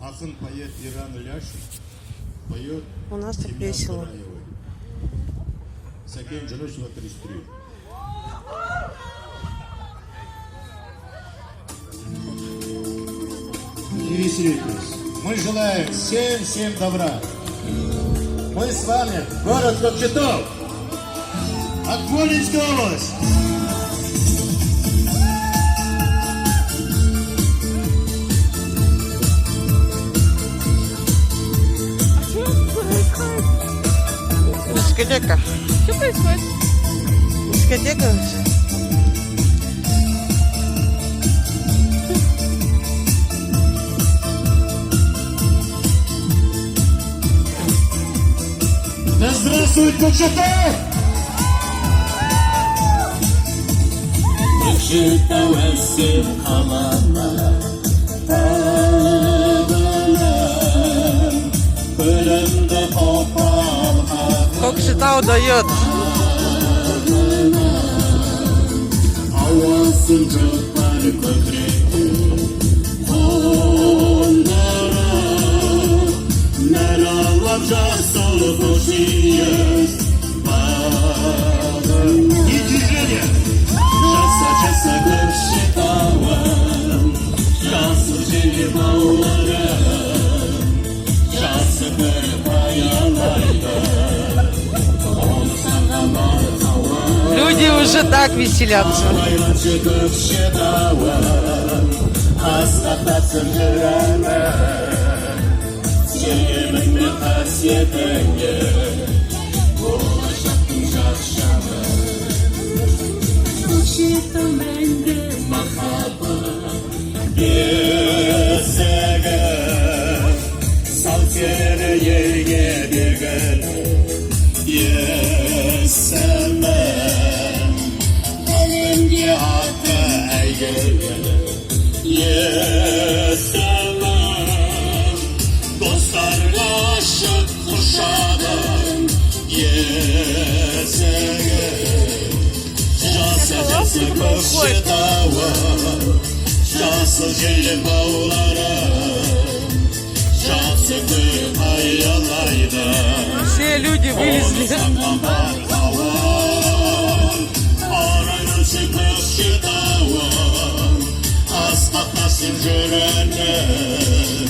Ахын поет Иран Ляшин, поет У нас так Семен весело. Тараевой. Сакен Джанусова 33. Не веселитесь. Мы желаем всем добра. Мы с вами город Кокчетов, Акмолинская область. Дискотека. Что происходит? Дискотека. Да здравствует Кокчетов! Кокчетов әсем қалама, тағылым, көлімді қопалға. Кокчетау дает. Ауасын жұпар көкіректі, қондырып, нәр алып жасыл көшейіз бағым. И движение! Жаса Көкшетауым, жасыл желі бауларым, жасы көріп аялайды, оны саған бар қауым. Люди уже так веселятся. Байланшы Көкшетауым, асқақтатсын жүрәмі, сүйеміңді қасиетіңе, болашақтың жақшамы. Көкшетау мәңгі махаббат бесігі, сал сені елге белгілі есімі, әлемге аты әйгілі есімі, достарға ашық құшағым есігі. Жасы Көкшетауым, жасыл желі бауларым, жасы көріп аялайды. Все люди вылезли. Саған бар қауым, арайланшы Көкшетауым, асқақтасын жүрегім,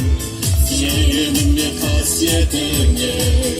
сүйеміңе қасиетіңе.